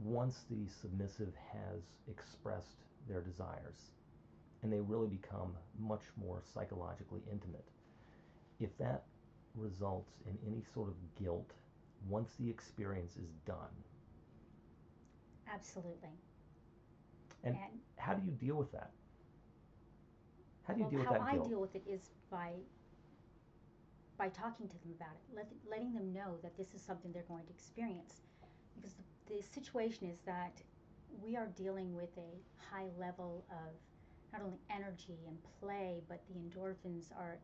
once the submissive has expressed their desires and they really become much more psychologically intimate, if that results in any sort of guilt once the experience is done. Absolutely. And how do you deal with that? How do you Well, deal with how that I guilt? deal with it is by talking to them about it, letting them know that this is something they're going to experience. Because the situation is that we are dealing with a high level of not only energy and play, but the endorphins are,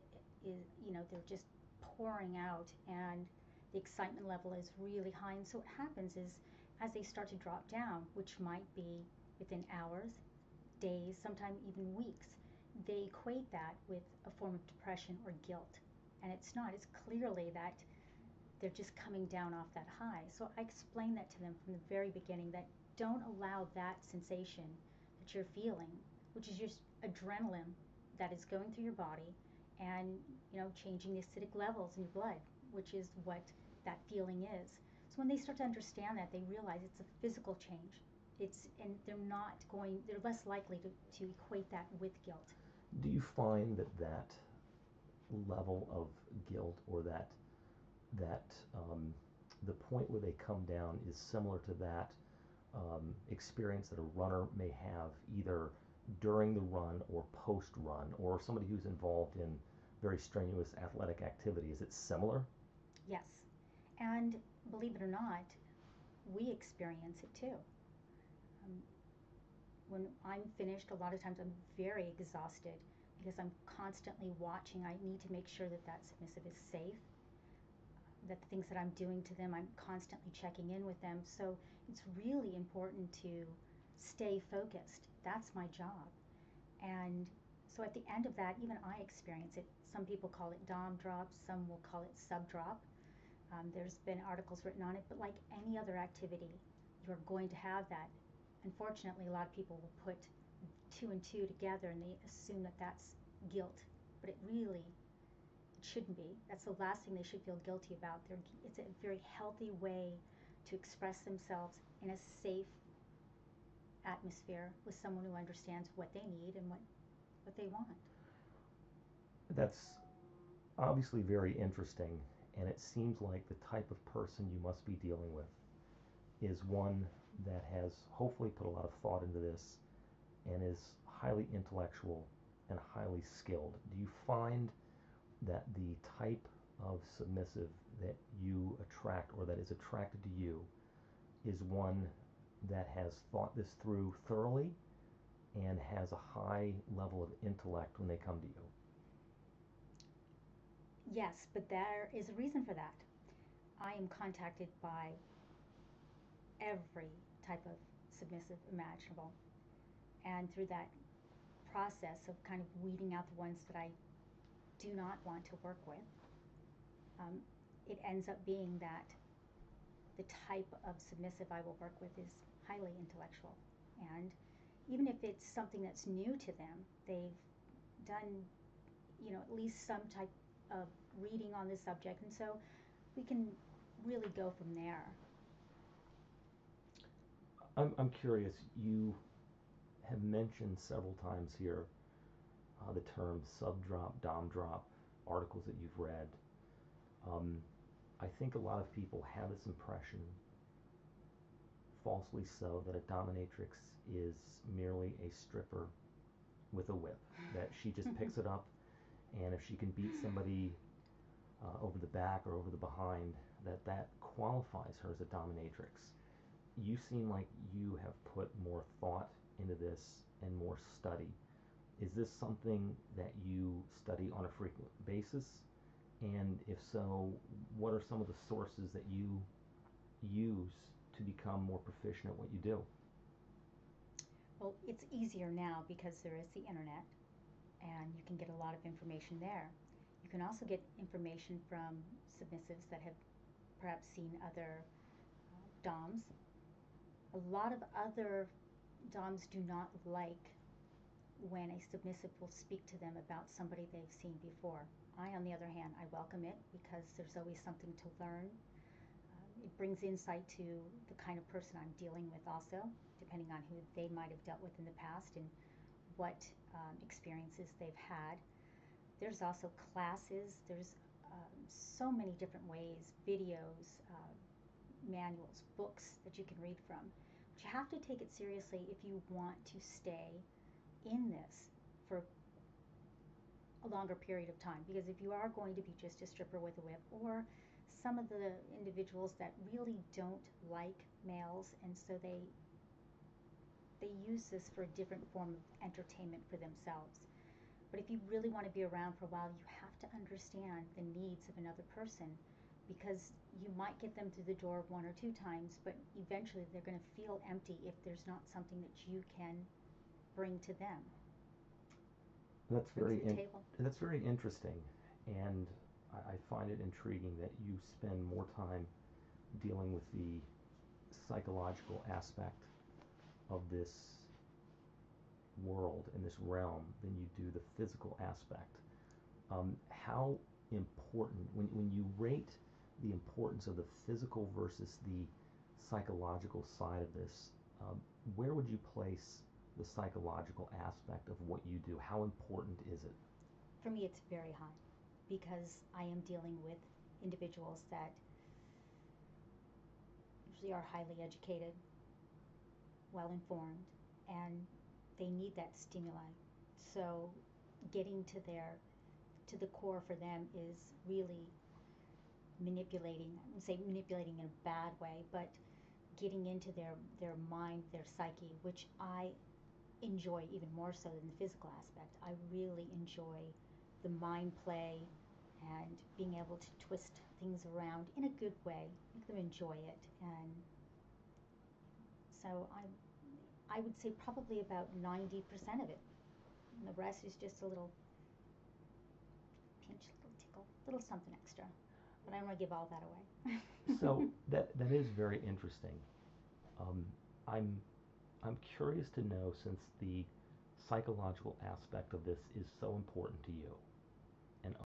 they're just pouring out, and the excitement level is really high. And so what happens is, as they start to drop down, which might be within hours, days, sometimes even weeks, they equate that with a form of depression or guilt. And it's not, it's clearly that they're just coming down off that high. So I explain that to them from the very beginning, that don't allow that sensation that you're feeling, which is just adrenaline that is going through your body and changing the acidic levels in your blood, which is what that feeling is. So when they start to understand that, they realize it's a physical change. And they're less likely to equate that with guilt. Do you find that that level of guilt, or that the point where they come down is similar to that experience that a runner may have either during the run or post run, or somebody who's involved in very strenuous athletic activity? Is it similar? Yes. And believe it or not, we experience it too. Um, when I'm finished, a lot of times I'm very exhausted because I'm constantly watching. I need to make sure that that submissive is safe, that the things that I'm doing to them, I'm constantly checking in with them. So it's really important to stay focused. That's my job. And so at the end of that, even I experience it. Some people call it dom drop, some will call it sub drop. There's been articles written on it, but like any other activity, you're going to have that. Unfortunately, a lot of people will put two and two together and they assume that that's guilt, but it shouldn't be. That's the last thing they should feel guilty about. It's a very healthy way to express themselves in a safe atmosphere with someone who understands what they need and what they want. That's obviously very interesting, and it seems like the type of person you must be dealing with is one that has hopefully put a lot of thought into this and is highly intellectual and highly skilled. Do you find that the type of submissive that you attract, or that is attracted to you, is one that has thought this through thoroughly and has a high level of intellect when they come to you? Yes, but there is a reason for that. I am contacted by every type of submissive imaginable. And through that process of kind of weeding out the ones that I do not want to work with, um, it ends up being that the type of submissive I will work with is highly intellectual. And even if it's something that's new to them, they've done, at least some type of reading on this subject. And so we can really go from there. I'm curious, you have mentioned several times here the term sub drop, dom drop, articles that you've read. Um, I think a lot of people have this impression, falsely so, that a dominatrix is merely a stripper with a whip, that she just picks it up, and if she can beat somebody over the back or over the behind, that qualifies her as a dominatrix. You seem like you have put more thought into this and more study. Is this something that you study on a frequent basis? And if so, what are some of the sources that you use to become more proficient at what you do? Well, it's easier now because there is the internet and you can get a lot of information there. You can also get information from submissives that have perhaps seen other DOMs. A lot of other DOMs do not like when a submissive will speak to them about somebody they've seen before. I, on the other hand, I welcome it because there's always something to learn. It brings insight to the kind of person I'm dealing with, also, depending on who they might have dealt with in the past and what experiences they've had. There's also classes, there's so many different ways, videos, manuals, books that you can read from. But you have to take it seriously if you want to stay in this for a longer period of time. Because if you are going to be just a stripper with a whip, or some of the individuals that really don't like males, and so they use this for a different form of entertainment for themselves. But if you really want to be around for a while, you have to understand the needs of another person, because you might get them through the door one or two times, but eventually they're going to feel empty if there's not something that you can bring to them, That's bring to very the table. that's very interesting, and I find it intriguing that you spend more time dealing with the psychological aspect of this world and this realm than you do the physical aspect. How important, when you rate the importance of the physical versus the psychological side of this, um, where would you place the psychological aspect of what you do? How important is it? For me, it's very high, because I am dealing with individuals that usually are highly educated, well informed, and they need that stimuli. So getting to the core for them is really manipulating. I wouldn't say manipulating in a bad way, but getting into their mind, their psyche, which I enjoy even more so than the physical aspect. I really enjoy the mind play and being able to twist things around in a good way, make them enjoy it. And so I would say probably about 90% of it. And the rest is just a little pinch, a little tickle, a little something extra. But I don't want to give all that So away. that is very interesting. Um, I'm I'm curious to know, since the psychological aspect of this is so important to you, and